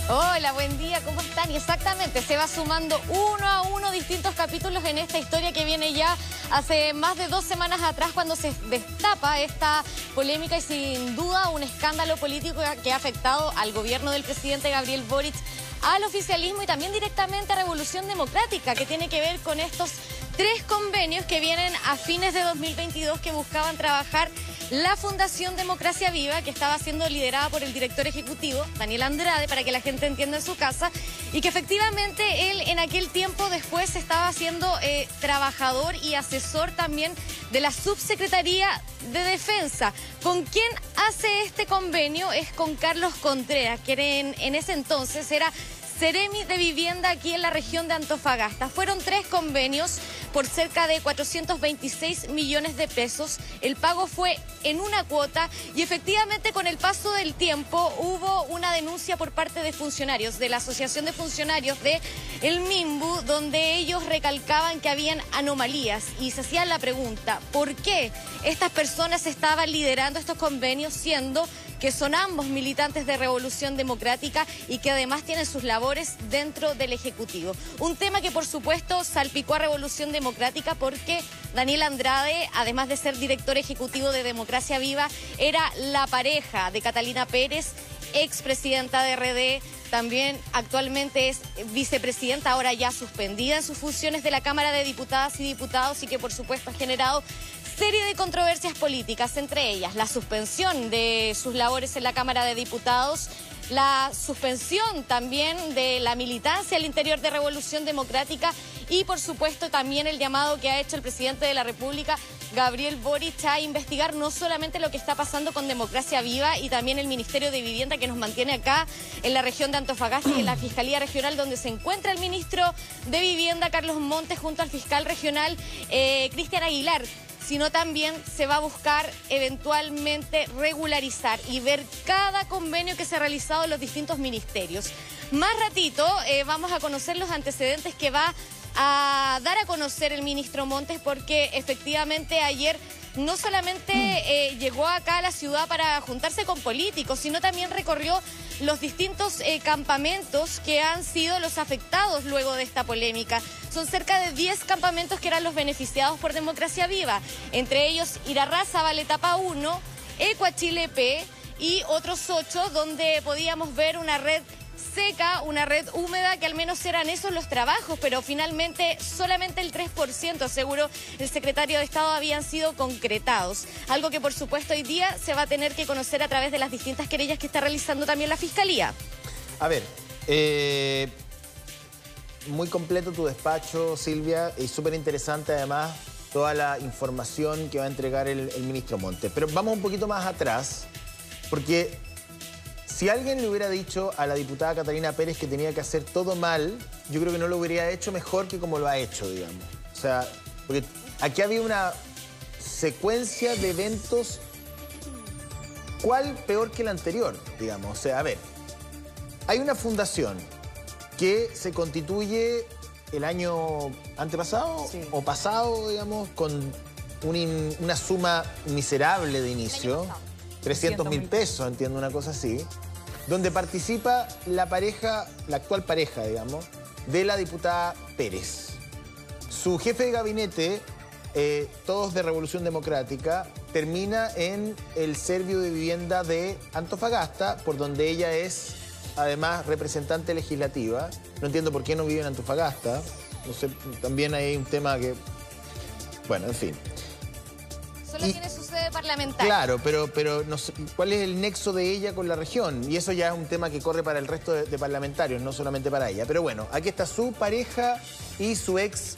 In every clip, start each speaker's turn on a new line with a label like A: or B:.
A: Hola, buen día, ¿cómo están? Y exactamente, se va sumando uno a uno distintos capítulos en esta historia que viene ya hace más de 2 semanas atrás cuando se destapa esta polémica y sin duda un escándalo político que ha afectado al gobierno del presidente Gabriel Boric, al oficialismo y también directamente a Revolución Democrática, que tiene que ver con estos 3 convenios que vienen a fines de 2022 que buscaban trabajar la Fundación Democracia Viva, que estaba siendo liderada por el director ejecutivo, Daniel Andrade, para que la gente entienda en su casa, y que efectivamente él en aquel tiempo después estaba siendo trabajador y asesor también de la Subsecretaría de Defensa. ¿Con quién hace este convenio? Es con Carlos Contreras, que en ese entonces era Seremi de Vivienda aquí en la región de Antofagasta. Fueron 3 convenios por cerca de 426 millones de pesos. El pago fue en una cuota y efectivamente con el paso del tiempo hubo una denuncia por parte de funcionarios, de la Asociación de Funcionarios de el MIMBU, donde ellos recalcaban que habían anomalías y se hacían la pregunta, ¿por qué estas personas estaban liderando estos convenios siendo que son ambos militantes de Revolución Democrática y que además tienen sus labores dentro del Ejecutivo? Un tema que por supuesto salpicó a Revolución Democrática porque Daniel Andrade, además de ser director ejecutivo de Democracia Viva, era la pareja de Catalina Pérez, expresidenta de RD, también actualmente es vicepresidenta, ahora ya suspendida en sus funciones de la Cámara de Diputadas y Diputados y que por supuesto ha generado serie de controversias políticas, entre ellas la suspensión de sus labores en la Cámara de Diputados, la suspensión también de la militancia al interior de Revolución Democrática y por supuesto también el llamado que ha hecho el presidente de la República, Gabriel Boric, a investigar no solamente lo que está pasando con Democracia Viva y también el Ministerio de Vivienda que nos mantiene acá en la región de Antofagasta y en la Fiscalía Regional donde se encuentra el ministro de Vivienda, Carlos Montes, junto al fiscal regional, Cristian Aguilar, sino también se va a buscar eventualmente regularizar y ver cada convenio que se ha realizado en los distintos ministerios. Más ratito vamos a conocer los antecedentes que va a dar a conocer el ministro Montes porque efectivamente ayer no solamente llegó acá a la ciudad para juntarse con políticos, sino también recorrió los distintos campamentos que han sido los afectados luego de esta polémica. Son cerca de 10 campamentos que eran los beneficiados por Democracia Viva, entre ellos Irarrázaval, etapa 1, Ecuachile P y otros 8, donde podíamos ver una red seca, una red húmeda, que al menos eran esos los trabajos, pero finalmente solamente el 3%, aseguró el secretario de Estado, habían sido concretados. Algo que por supuesto hoy día se va a tener que conocer a través de las distintas querellas que está realizando también la Fiscalía.
B: A ver, muy completo tu despacho, Silvia, y súper interesante además toda la información que va a entregar el ministro Montes. Pero vamos un poquito más atrás, porque si alguien le hubiera dicho a la diputada Catalina Pérez que tenía que hacer todo mal, yo creo que no lo hubiera hecho mejor que como lo ha hecho, digamos. O sea, porque aquí había una secuencia de eventos, ¿cuál peor que el anterior, digamos? O sea, a ver, hay una fundación que se constituye el año antepasado, sí, o pasado, digamos, con una suma miserable de inicio, 300.000 pesos, entiendo, una cosa así, donde participa la pareja, la actual pareja, digamos, de la diputada Pérez. Su jefe de gabinete, todos de Revolución Democrática, termina en el Servio de Vivienda de Antofagasta, por donde ella es, además, representante legislativa. No entiendo por qué no vive en Antofagasta. No sé, también hay un tema que... Bueno, en fin.
A: Solo tiene su sede parlamentaria.
B: Claro, pero no sé, ¿cuál es el nexo de ella con la región? Y eso ya es un tema que corre para el resto de parlamentarios, no solamente para ella. Pero bueno, aquí está su pareja y su ex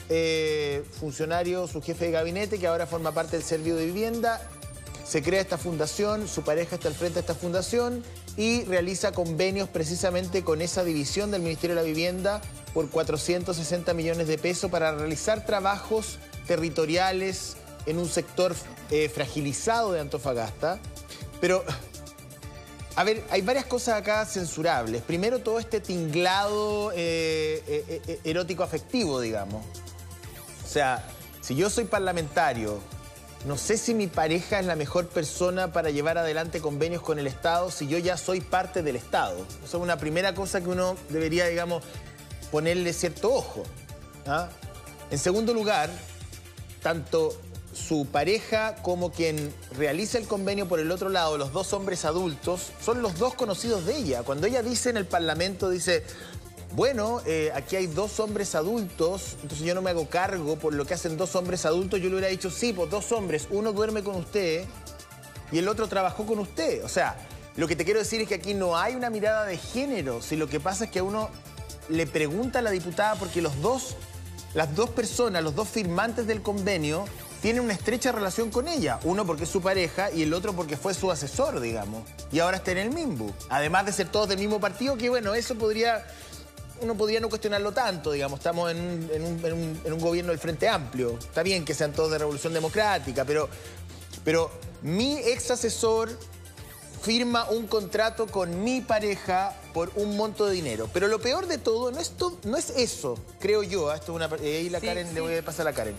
B: funcionario, su jefe de gabinete, que ahora forma parte del Servio de Vivienda. Se crea esta fundación, su pareja está al frente de esta fundación y realiza convenios precisamente con esa división del Ministerio de la Vivienda por 460 millones de pesos para realizar trabajos territoriales en un sector fragilizado de Antofagasta. Pero, a ver, hay varias cosas acá censurables. Primero, todo este tinglado erótico-afectivo, digamos. O sea, si yo soy parlamentario no sé si mi pareja es la mejor persona para llevar adelante convenios con el Estado si yo ya soy parte del Estado. Esa es una primera cosa que uno debería, digamos, ponerle cierto ojo. ¿Ah? En segundo lugar, tanto su pareja como quien realiza el convenio por el otro lado, los dos hombres adultos, son los dos conocidos de ella. Cuando ella dice en el Parlamento, dice... Bueno, aquí hay dos hombres adultos, entonces yo no me hago cargo por lo que hacen dos hombres adultos. Yo le hubiera dicho, sí, pues dos hombres, uno duerme con usted y el otro trabajó con usted. O sea, lo que te quiero decir es que aquí no hay una mirada de género, si lo que pasa es que a uno le pregunta a la diputada porque las dos personas, los dos firmantes del convenio, tienen una estrecha relación con ella. Uno porque es su pareja y el otro porque fue su asesor, digamos. Y ahora está en el MIMBU. Además de ser todos del mismo partido, que bueno, eso podría... Uno podría no cuestionarlo tanto, digamos, estamos en un gobierno del Frente Amplio. Está bien que sean todos de Revolución Democrática, pero mi ex asesor firma un contrato con mi pareja por un monto de dinero. Pero lo peor de todo no es eso, creo yo. Esto es una, ahí la Karen, le voy a pasar a la Karen.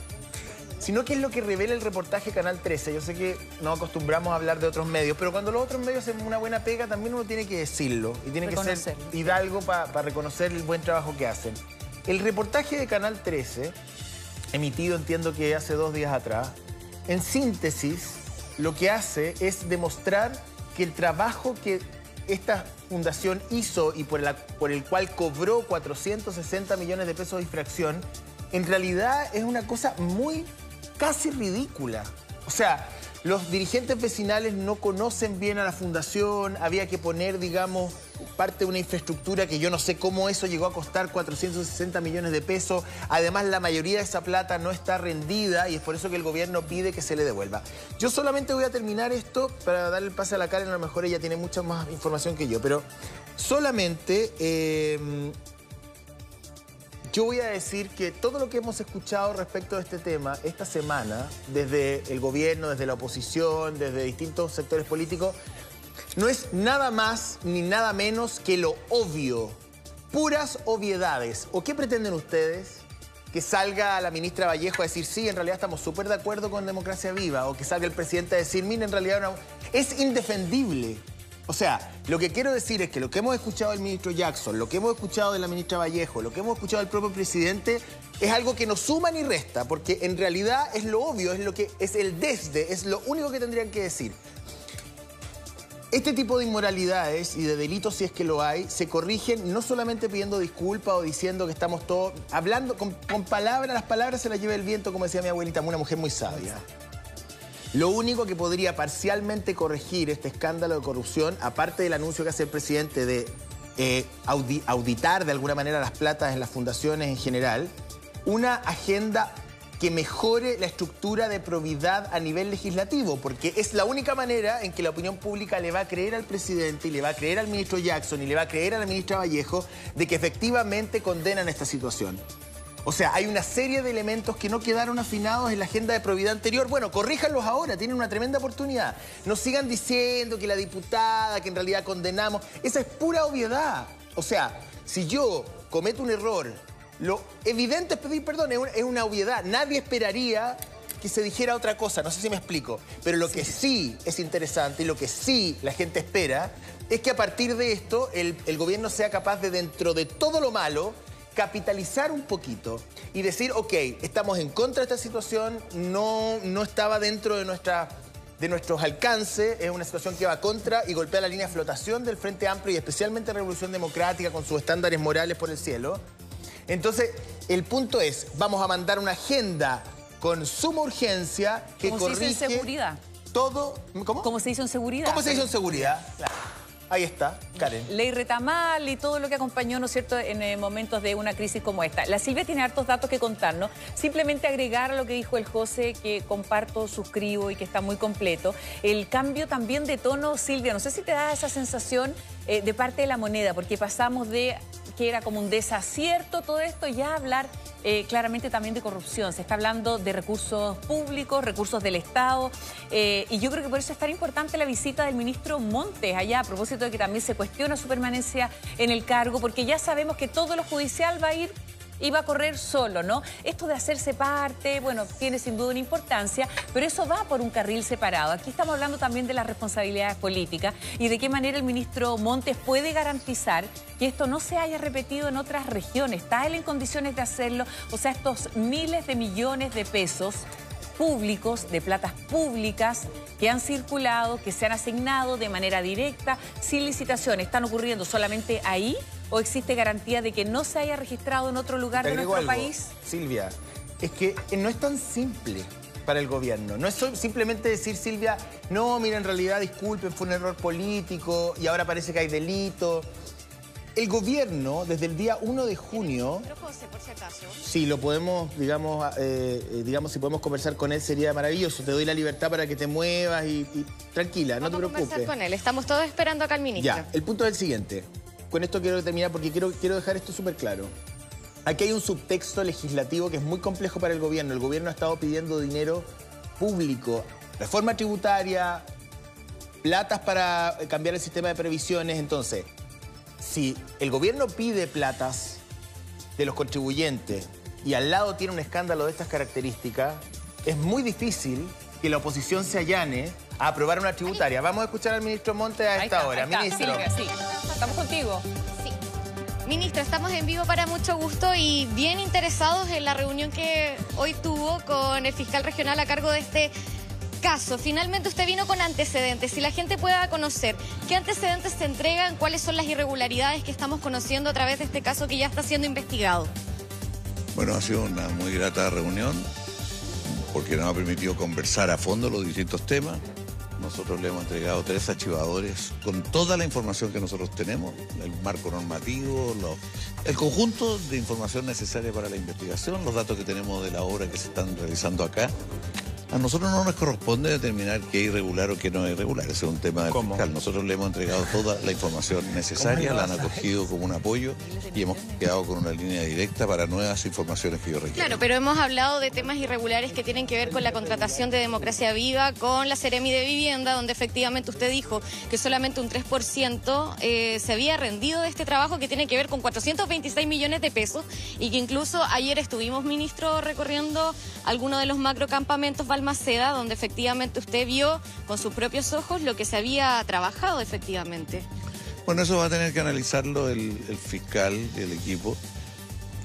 B: Sino que es lo que revela el reportaje Canal 13. Yo sé que no acostumbramos a hablar de otros medios, pero cuando los otros medios hacen una buena pega, también uno tiene que decirlo. Y tiene que ser hidalgo para reconocer el buen trabajo que hacen. El reportaje de Canal 13, emitido entiendo que hace 2 días atrás, en síntesis, lo que hace es demostrar que el trabajo que esta fundación hizo y por el cual cobró 460 millones de pesos de infracción, en realidad es una cosa casi ridícula. O sea, los dirigentes vecinales no conocen bien a la fundación, había que poner, digamos, parte de una infraestructura que yo no sé cómo eso llegó a costar 460 millones de pesos. Además, la mayoría de esa plata no está rendida y es por eso que el gobierno pide que se le devuelva. Yo solamente voy a terminar esto para darle el pase a la Karen, a lo mejor ella tiene mucha más información que yo, pero solamente... Yo voy a decir que todo lo que hemos escuchado respecto de este tema esta semana, desde el gobierno, desde la oposición, desde distintos sectores políticos, no es nada más ni nada menos que lo obvio. Puras obviedades. ¿O qué pretenden ustedes? Que salga la ministra Vallejo a decir, sí, en realidad estamos súper de acuerdo con Democracia Viva. O que salga el presidente a decir, mire, en realidad es indefendible. O sea, lo que quiero decir es que lo que hemos escuchado del ministro Jackson, lo que hemos escuchado de la ministra Vallejo, lo que hemos escuchado del propio presidente, es algo que no suma ni resta, porque en realidad es lo obvio, es lo que es el desde, es lo único que tendrían que decir. Este tipo de inmoralidades y de delitos, si es que lo hay, se corrigen no solamente pidiendo disculpas o diciendo que estamos todos hablando con palabras, las palabras se las lleva el viento, como decía mi abuelita, una mujer muy sabia. Lo único que podría parcialmente corregir este escándalo de corrupción, aparte del anuncio que hace el presidente de auditar de alguna manera las platas en las fundaciones en general, una agenda que mejore la estructura de probidad a nivel legislativo, porque es la única manera en que la opinión pública le va a creer al presidente y le va a creer al ministro Jackson y le va a creer a la ministra Vallejo de que efectivamente condenan esta situación. O sea, hay una serie de elementos que no quedaron afinados en la agenda de probidad anterior. Bueno, corríjanlos ahora, tienen una tremenda oportunidad. No sigan diciendo que la diputada, que en realidad condenamos. Esa es pura obviedad. O sea, si yo cometo un error, lo evidente es pedir perdón, es una obviedad. Nadie esperaría que se dijera otra cosa, no sé si me explico. Pero lo que sí es interesante y lo que sí la gente espera es que a partir de esto el gobierno sea capaz de, dentro de todo lo malo, capitalizar un poquito y decir, ok, estamos en contra de esta situación, no estaba dentro de nuestros alcances, es una situación que va contra y golpea la línea de flotación del Frente Amplio y especialmente Revolución Democrática con sus estándares morales por el cielo. Entonces, el punto es, vamos a mandar una agenda con suma urgencia que corrige...
C: ¿Cómo se hizo en seguridad?
B: Todo... ¿Cómo?
C: ¿Cómo se hizo en seguridad?
B: ¿Cómo se hizo en seguridad? Claro. Ahí está, Karen.
C: Ley Retamal y todo lo que acompañó, ¿no es cierto?, en momentos de una crisis como esta. La Silvia tiene hartos datos que contarnos. Simplemente agregar a lo que dijo el José, que comparto, suscribo y que está muy completo. El cambio también de tono, Silvia, no sé si te da esa sensación de parte de la moneda, porque pasamos de que era como un desacierto todo esto, ya hablar claramente también de corrupción. Se está hablando de recursos públicos, recursos del Estado, y yo creo que por eso es tan importante la visita del ministro Montes allá, a propósito de que también se cuestiona su permanencia en el cargo, porque ya sabemos que todo lo judicial va a ir iba a correr solo, ¿no? Esto de hacerse parte, bueno, tiene sin duda una importancia, pero eso va por un carril separado. Aquí estamos hablando también de las responsabilidades políticas y de qué manera el ministro Montes puede garantizar que esto no se haya repetido en otras regiones. ¿Está él en condiciones de hacerlo? O sea, estos miles de millones de pesos públicos, de platas públicas que han circulado, que se han asignado de manera directa, sin licitación, ¿están ocurriendo solamente ahí o existe garantía de que no se haya registrado en otro lugar de nuestro país?
B: Silvia, es que no es tan simple para el gobierno. No es simplemente decir, Silvia, no, mira, en realidad, disculpen, fue un error político y ahora parece que hay delito. El gobierno, desde el día 1 de junio...
A: Pero José, por si acaso.
B: Si lo podemos, digamos, si podemos conversar con él sería maravilloso. Te doy la libertad para que te muevas y tranquila, no te preocupes.
A: Vamos a conversar con él. Estamos todos esperando acá al ministro.
B: Ya, el punto es el siguiente. Con esto quiero terminar porque quiero dejar esto súper claro. Aquí hay un subtexto legislativo que es muy complejo para el gobierno. El gobierno ha estado pidiendo dinero público, reforma tributaria, platas para cambiar el sistema de previsiones. Entonces, si el gobierno pide platas de los contribuyentes y al lado tiene un escándalo de estas características, es muy difícil que la oposición se allane a aprobar una tributaria. Vamos a escuchar al ministro Montes a esta hora. Ministro.
C: Sí, estamos contigo.
A: Sí. Ministro, estamos en vivo para mucho gusto y bien interesados en la reunión que hoy tuvo con el fiscal regional a cargo de este caso. Finalmente usted vino con antecedentes. Si la gente pueda conocer qué antecedentes se entregan, cuáles son las irregularidades que estamos conociendo a través de este caso que ya está siendo investigado.
D: Bueno, ha sido una muy grata reunión porque nos ha permitido conversar a fondo los distintos temas. Nosotros le hemos entregado 3 archivadores con toda la información que nosotros tenemos, el marco normativo, el conjunto de información necesaria para la investigación, los datos que tenemos de la obra que se están realizando acá. A nosotros no nos corresponde determinar qué es irregular o qué no es irregular. Ese es un tema del fiscal. Nosotros le hemos entregado toda la información necesaria, la han acogido como un apoyo y hemos quedado con una línea directa para nuevas informaciones que yo requiero.
A: Claro, pero hemos hablado de temas irregulares que tienen que ver con la contratación de Democracia Viva, con la Seremi de Vivienda, donde efectivamente usted dijo que solamente un 3% se había rendido de este trabajo que tiene que ver con 426 millones de pesos y que incluso ayer estuvimos, ministro, recorriendo algunos de los macrocampamentos Balmaceda, donde efectivamente usted vio con sus propios ojos lo que se había trabajado efectivamente.
D: Bueno, eso va a tener que analizarlo el fiscal y el equipo,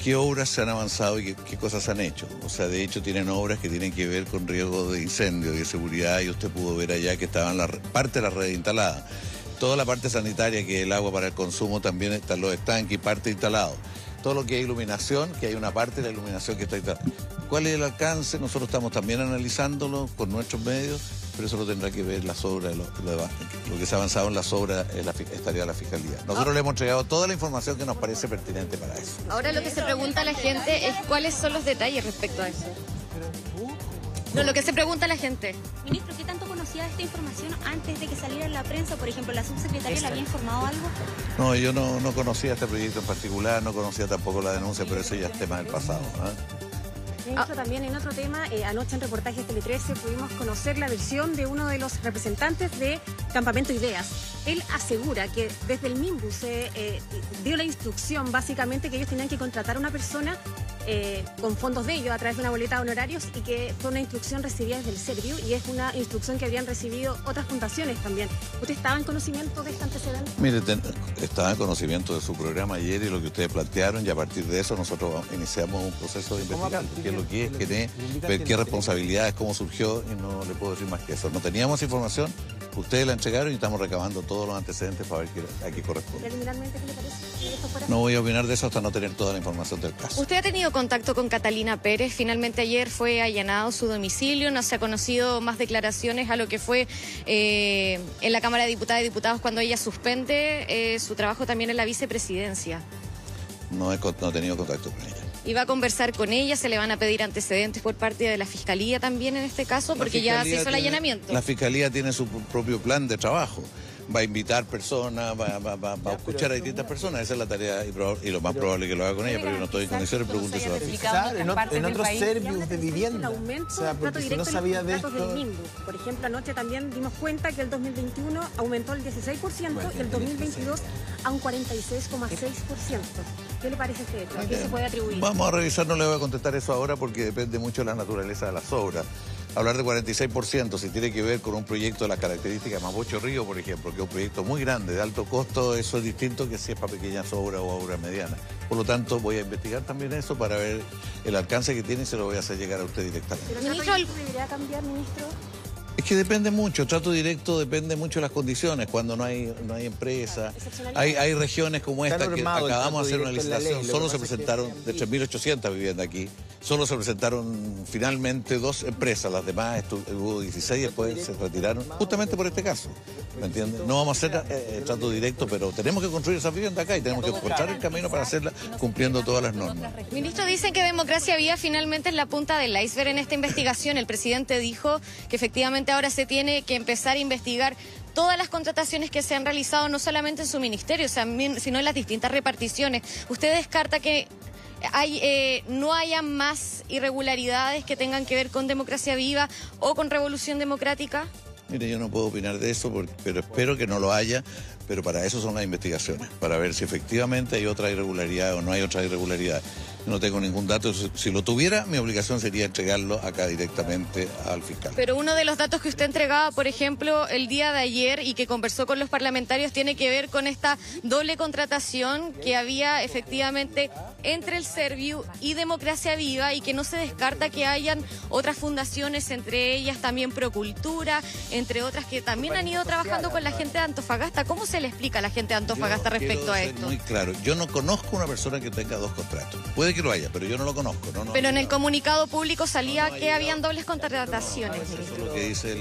D: qué obras se han avanzado y qué cosas se han hecho. O sea, de hecho tienen obras que tienen que ver con riesgo de incendio y de seguridad y usted pudo ver allá que estaban parte de la red instalada. Toda la parte sanitaria, que es el agua para el consumo, también están los estanques y parte instalado. Todo lo que hay iluminación, que hay una parte de la iluminación que está instalada. ¿Cuál es el alcance? Nosotros estamos también analizándolo con nuestros medios, pero eso lo tendrá que ver las obras, lo que se ha avanzado en las obras estaría la Fiscalía. Nosotros le hemos entregado toda la información que nos parece pertinente para eso.
A: Ahora lo que se pregunta a la gente es cuáles son los detalles respecto a eso. No, lo que se pregunta a la gente.
E: Ministro, ¿qué tanto conocía de esta información antes de que saliera en la prensa? Por ejemplo, ¿la subsecretaria le había informado algo?
D: No, yo no conocía este proyecto en particular, no conocía tampoco la denuncia, pero eso ya es tema del pasado.
F: Ministro, también en otro tema, anoche en Reportajes Tele 13 pudimos conocer la versión de uno de los representantes de Campamento Ideas. Él asegura que desde el MIMBU se dio la instrucción básicamente que ellos tenían que contratar a una persona con fondos de ellos a través de una boleta de honorarios y que fue una instrucción recibida desde el Serviu y es una instrucción que habían recibido otras fundaciones también. ¿Usted estaba en conocimiento de este antecedente?
D: Mire, estaba en conocimiento de su programa ayer y lo que ustedes plantearon y a partir de eso nosotros iniciamos un proceso de investigación. ¿Qué es lo que es? Ver qué responsabilidades, cómo surgió y no le puedo decir más que eso. No teníamos información, ustedes la entregaron y estamos recabando todos los antecedentes para ver a qué corresponde.
F: ¿Preliminarmente qué le parece?
D: No voy a opinar de eso hasta no tener toda la información del caso.
A: ¿Usted ha tenido contacto con Catalina Pérez? Finalmente ayer fue allanado su domicilio, no se ha conocido más declaraciones a lo que fue en la Cámara de Diputadas y Diputados cuando ella suspende su trabajo también en la vicepresidencia.
D: No he tenido contacto con ella.
A: ¿Y va a conversar con ella? ¿Se le van a pedir antecedentes por parte de la Fiscalía también en este caso? Porque ya se hizo el allanamiento.
D: La Fiscalía tiene su propio plan de trabajo. va a invitar personas, va a escuchar a distintas personas. Esa es la tarea y lo más probable que lo haga con ella, pero yo no estoy en condiciones, pregúntese a la fiscal.
B: Claro, en otros servicios de vivienda.
F: El aumento,
B: O sea, porque si no sabía de esto...
F: del MIMBU. Por ejemplo, anoche también dimos cuenta que el 2021 aumentó el 16% y el 2022 a un 46,6%. ¿Qué le parece a usted? ¿A qué se puede atribuir?
D: Vamos a revisar, no le voy a contestar eso ahora porque depende mucho de la naturaleza de las obras. Hablar de 46%, si tiene que ver con un proyecto de las características de Mapocho Río, por ejemplo, que es un proyecto muy grande, de alto costo, eso es distinto que si es para pequeñas obras o obras medianas. Por lo tanto, voy a investigar también eso para ver el alcance que tiene y se lo voy a hacer llegar a usted directamente.
F: ¿Pero el trato directo debería cambiar, ministro?
D: Es que depende mucho, el trato directo depende mucho de las condiciones, cuando no hay empresa. Hay regiones como esta que acabamos de hacer una licitación, solo se presentaron, de 3.800 viviendas aquí, solo se presentaron finalmente 2 empresas, las demás hubo 16 y después se retiraron, justamente por este caso, ¿me entiendes? No vamos a hacer trato directo, pero tenemos que construir esas viviendas acá y tenemos que encontrar el camino para hacerla cumpliendo todas las normas.
A: Ministro, dicen que Democracia Viva finalmente es la punta del iceberg en esta investigación. El presidente dijo que efectivamente ahora se tiene que empezar a investigar todas las contrataciones que se han realizado, no solamente en su ministerio, sino en las distintas reparticiones. ¿Usted descarta que no haya más irregularidades que tengan que ver con Democracia Viva o con Revolución Democrática?
D: Mire, yo no puedo opinar de eso, pero espero que no lo haya, pero para eso son las investigaciones, para ver si efectivamente hay otra irregularidad o no hay otra irregularidad. No tengo ningún dato, si lo tuviera, mi obligación sería entregarlo acá directamente al fiscal.
A: Pero uno de los datos que usted entregaba, por ejemplo, el día de ayer y que conversó con los parlamentarios, tiene que ver con esta doble contratación que había efectivamente entre el Serviu y Democracia Viva y que no se descarta que hayan otras fundaciones, entre ellas también Procultura, entre otras que también han ido trabajando con la gente de Antofagasta. ¿Cómo se le explica a la gente de Antofagasta respecto a esto?
D: Muy claro, yo no conozco una persona que tenga 2 contratos. Puede que lo haya, pero yo no lo conozco.
A: Pero en el comunicado público salía que habían dobles contrataciones.
D: Eso es lo que dice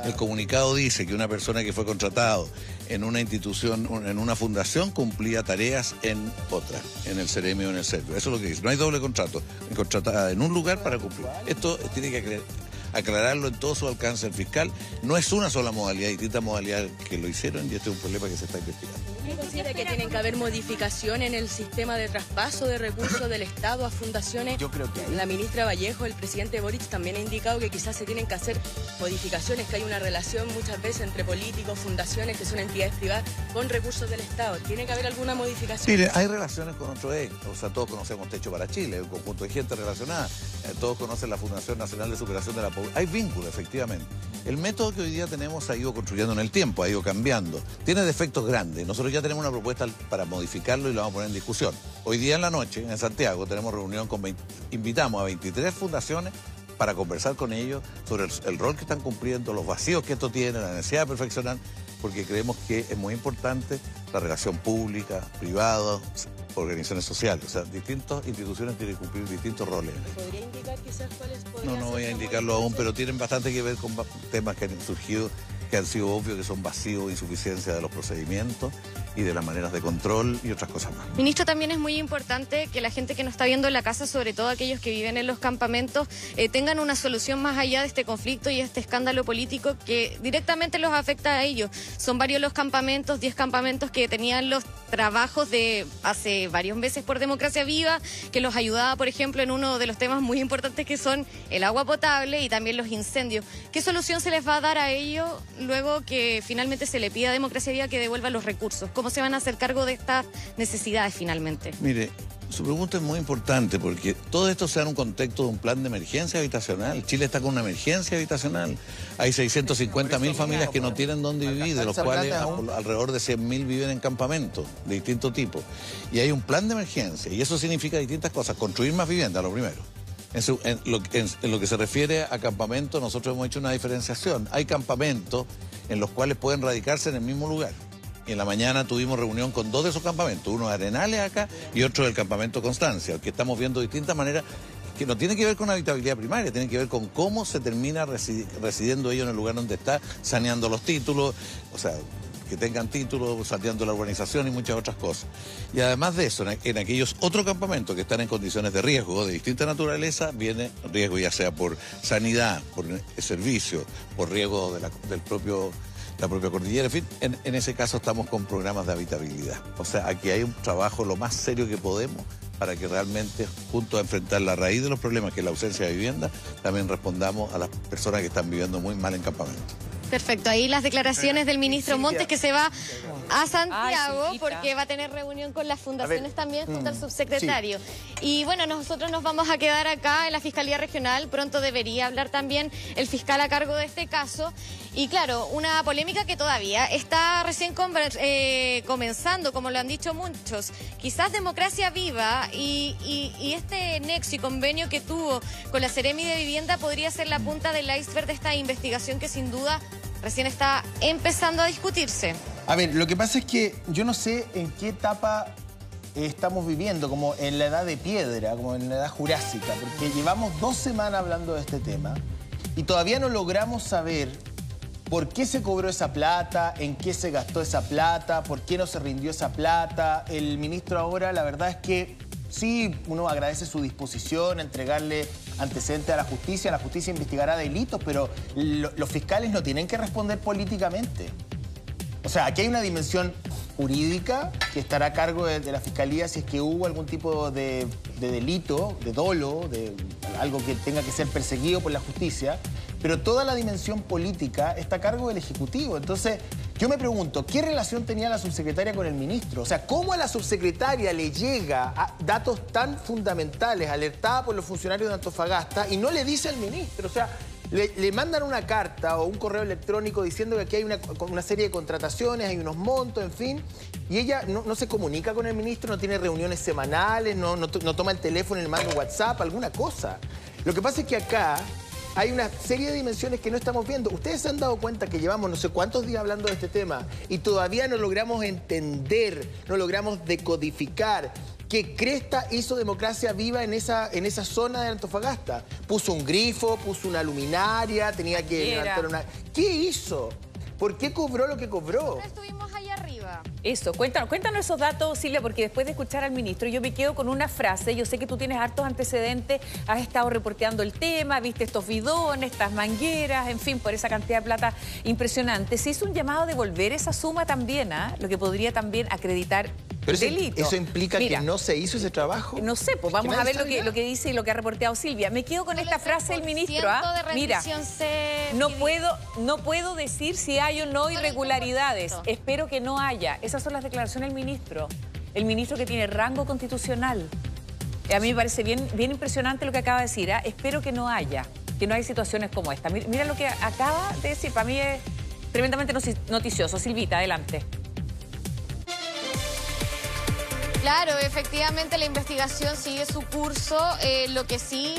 D: el comunicado, dice que una persona que fue contratado en una institución, en una fundación, cumplía tareas en otra, en el CEREMI o en el Serviu. Eso es lo que dice. No hay doble contrato, contratada en un lugar para cumplir. Esto tiene que aclararlo en todo su alcance el fiscal. No es una sola modalidad, hay distintas modalidades que lo hicieron y este es un problema que se está investigando.
G: ¿Considera que tienen que haber modificación en el sistema de traspaso de recursos del Estado a fundaciones?
B: Yo creo que
G: La ministra Vallejo, el presidente Boric también ha indicado que quizás se tienen que hacer modificaciones, que hay una relación muchas veces entre políticos, fundaciones que son entidades privadas con recursos del Estado. ¿Tiene que haber alguna modificación?
D: Mire, hay relaciones con otros entes, o sea, todos conocemos Techo para Chile, un conjunto de gente relacionada, todos conocen la Fundación Nacional de Superación de la Pobreza. Hay vínculos, efectivamente. El método que hoy día tenemos ha ido construyendo en el tiempo, ha ido cambiando. Tiene defectos grandes. Nosotros ya tenemos una propuesta para modificarlo y lo vamos a poner en discusión. Hoy día en la noche, en Santiago, tenemos reunión invitamos a 23 fundaciones para conversar con ellos sobre el rol que están cumpliendo, los vacíos que esto tiene, la necesidad de perfeccionar, porque creemos que es muy importante la relación pública, privada, organizaciones sociales. O sea, distintas instituciones tienen que cumplir distintos roles.
G: ¿Podría indicar quizás cuáles podrían
D: No
G: ser
D: voy a
G: las
D: indicarlo aún,
G: modificaciones?
D: pero tienen bastante que ver con temas que han surgido, que han sido obvios, que son vacíos, insuficiencia de los procedimientos y de las maneras de control y otras cosas más.
A: Ministro, también es muy importante que la gente que nos está viendo en la casa, sobre todo aquellos que viven en los campamentos, tengan una solución más allá de este conflicto y este escándalo político que directamente los afecta a ellos. Son varios los campamentos, 10 campamentos que tenían los trabajos de hace varios meses por Democracia Viva, que los ayudaba, por ejemplo, en uno de los temas muy importantes que son el agua potable y también los incendios. ¿Qué solución se les va a dar a ellos luego que finalmente se le pida a Democracia Viva que devuelva los recursos? ¿Cómo se van a hacer cargo de estas necesidades finalmente?
D: Mire, su pregunta es muy importante porque todo esto se da en un contexto de un plan de emergencia habitacional. Chile está con una emergencia habitacional. Hay 650.000 familias que no tienen dónde vivir, de los cuales alrededor de 100.000 viven en campamentos de distinto tipo. Y hay un plan de emergencia y eso significa distintas cosas. Construir más vivienda, lo primero. En lo que se refiere a campamentos, nosotros hemos hecho una diferenciación. Hay campamentos en los cuales pueden radicarse en el mismo lugar. Y en la mañana tuvimos reunión con 2 de esos campamentos, uno de Arenales acá y otro del campamento Constancia, que estamos viendo distintas maneras que no tienen que ver con la habitabilidad primaria, tienen que ver con cómo se termina residiendo ellos en el lugar donde está, saneando los títulos, o sea, que tengan títulos, saneando la urbanización y muchas otras cosas. Y además de eso, en aquellos otros campamentos que están en condiciones de riesgo de distinta naturaleza, viene riesgo ya sea por sanidad, por servicio, por riesgo del propio la propia cordillera. En fin, en ese caso estamos con programas de habitabilidad. O sea, aquí hay un trabajo lo más serio que podemos para que realmente, junto a enfrentar la raíz de los problemas, que es la ausencia de vivienda, también respondamos a las personas que están viviendo muy mal en campamentos.
A: Perfecto, ahí las declaraciones del ministro Montes, que se va a Santiago porque va a tener reunión con las fundaciones también junto al subsecretario. Y bueno, nosotros nos vamos a quedar acá en la Fiscalía Regional, pronto debería hablar también el fiscal a cargo de este caso. Y claro, una polémica que todavía está recién comenzando, como lo han dicho muchos. Quizás Democracia Viva y este nexo y convenio que tuvo con la Seremi de Vivienda podría ser la punta del iceberg de esta investigación que sin duda recién está empezando a discutirse.
B: A ver, lo que pasa es que yo no sé en qué etapa estamos viviendo, como en la edad de piedra, como en la edad jurásica, porque llevamos 2 semanas hablando de este tema y todavía no logramos saber por qué se cobró esa plata, en qué se gastó esa plata, por qué no se rindió esa plata. El ministro ahora, la verdad es que sí, uno agradece su disposición a entregarle antecedentes a la justicia investigará delitos, pero los fiscales no tienen que responder políticamente. O sea, aquí hay una dimensión jurídica que estará a cargo de la Fiscalía si es que hubo algún tipo de delito, de dolo, de algo que tenga que ser perseguido por la justicia, pero toda la dimensión política está a cargo del Ejecutivo. Entonces, yo me pregunto, ¿qué relación tenía la subsecretaria con el ministro? O sea, ¿cómo a la subsecretaria le llega a datos tan fundamentales, alertada por los funcionarios de Antofagasta, y no le dice al ministro? O sea, le mandan una carta o un correo electrónico diciendo que aquí hay una serie de contrataciones, hay unos montos, en fin, y ella no se comunica con el ministro, no tiene reuniones semanales, no toma el teléfono y le manda un WhatsApp, alguna cosa. Lo que pasa es que acá hay una serie de dimensiones que no estamos viendo. Ustedes se han dado cuenta que llevamos no sé cuántos días hablando de este tema y todavía no logramos entender, no logramos decodificar qué cresta hizo Democracia Viva en esa zona de Antofagasta. Puso un grifo, puso una luminaria, tenía que levantar una... ¿Qué hizo? ¿Por qué cobró lo que cobró?
A: Estuvimos allá arriba.
C: Eso, cuéntanos esos datos, Silvia, porque después de escuchar al ministro yo me quedo con una frase. Yo sé que tú tienes hartos antecedentes, has estado reporteando el tema, viste estos bidones, estas mangueras, en fin, por esa cantidad de plata impresionante. Se hizo un llamado a devolver esa suma también, lo que podría también acreditar delito.
B: ¿Eso implica que no se hizo ese trabajo?
C: No sé, pues vamos a ver lo que dice y lo que ha reporteado Silvia. Me quedo con esta frase del ministro. Mira, no puedo decir si hay o no irregularidades. Espero que no haya. Esas son las declaraciones del ministro. El ministro que tiene rango constitucional. A mí me parece bien impresionante lo que acaba de decir. Espero que no haya situaciones como esta. Mira lo que acaba de decir. Para mí es tremendamente noticioso. Silvita, adelante.
A: Claro, efectivamente la investigación sigue su curso, lo que sí,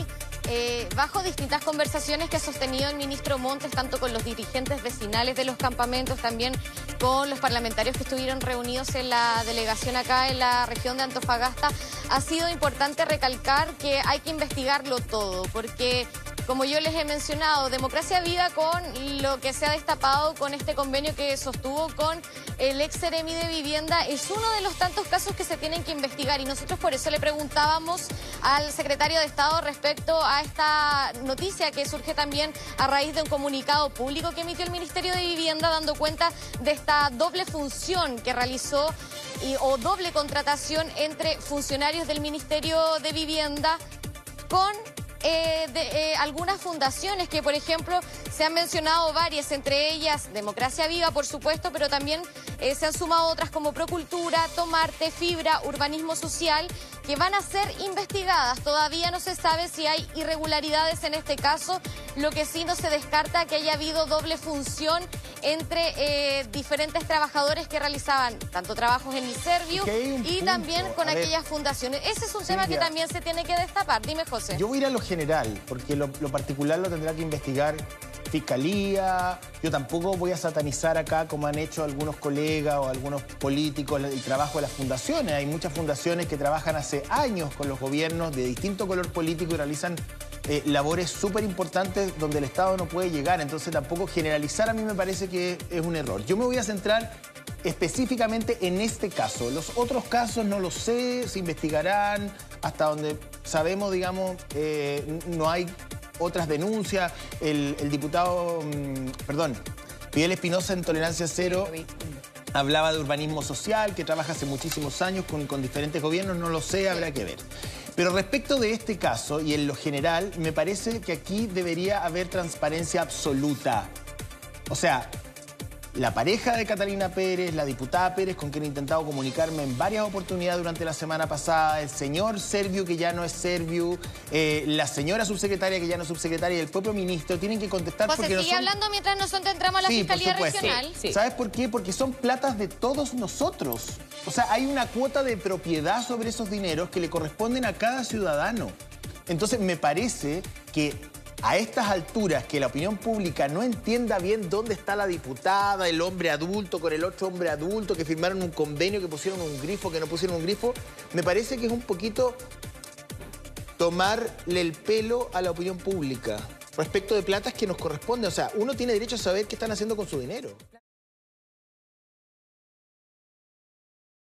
A: bajo distintas conversaciones que ha sostenido el ministro Montes, tanto con los dirigentes vecinales de los campamentos, también con los parlamentarios que estuvieron reunidos en la delegación acá en la región de Antofagasta, ha sido importante recalcar que hay que investigarlo todo, porque... Como yo les he mencionado, Democracia Viva con lo que se ha destapado con este convenio que sostuvo con el ex Seremi de Vivienda es uno de los tantos casos que se tienen que investigar y nosotros por eso le preguntábamos al secretario de Estado respecto a esta noticia que surge también a raíz de un comunicado público que emitió el Ministerio de Vivienda dando cuenta de esta doble función que realizó o doble contratación entre funcionarios del Ministerio de Vivienda con algunas fundaciones que, por ejemplo, se han mencionado varias, entre ellas Democracia Viva, por supuesto, pero también se han sumado otras como Procultura, Tomarte, Fibra, Urbanismo Social, que van a ser investigadas. Todavía no se sabe si hay irregularidades en este caso, lo que sí no se descarta que haya habido doble función entre diferentes trabajadores que realizaban tanto trabajos en Iservio y también con aquellas fundaciones. Ese es un tema que también se tiene que destapar. Dime, José.
B: Yo voy a ir a lo general, porque lo particular lo tendrá que investigar Fiscalía. Yo tampoco voy a satanizar acá, como han hecho algunos colegas o algunos políticos, el trabajo de las fundaciones. Hay muchas fundaciones que trabajan hace años con los gobiernos de distinto color político y realizan labores súper importantes donde el Estado no puede llegar. Entonces tampoco generalizar a mí me parece que es un error. Yo me voy a centrar específicamente en este caso. Los otros casos no lo sé, se investigarán, hasta donde sabemos, digamos, no hay otras denuncias. El diputado, Fidel Espinosa en Tolerancia Cero hablaba de urbanismo social, que trabaja hace muchísimos años con diferentes gobiernos, no lo sé, habrá que ver. Pero respecto de este caso y en lo general, me parece que aquí debería haber transparencia absoluta. O sea, la pareja de Catalina Pérez, la diputada Pérez, con quien he intentado comunicarme en varias oportunidades durante la semana pasada, el señor Serviu, que ya no es Serviu, la señora subsecretaria, que ya no es subsecretaria, y el propio ministro, tienen que contestar
A: José,
B: porque
A: sigue hablando mientras nosotros entramos a la Fiscalía Regional.
C: Sí.
B: ¿Sabes por qué? Porque son platas de todos nosotros. O sea, hay una cuota de propiedad sobre esos dineros que le corresponden a cada ciudadano. Entonces, me parece que a estas alturas, que la opinión pública no entienda bien dónde está la diputada, el hombre adulto con el otro hombre adulto, que firmaron un convenio, que pusieron un grifo, que no pusieron un grifo, me parece que es un poquito tomarle el pelo a la opinión pública respecto de platas que nos corresponden. O sea, uno tiene derecho a saber qué están haciendo con su dinero.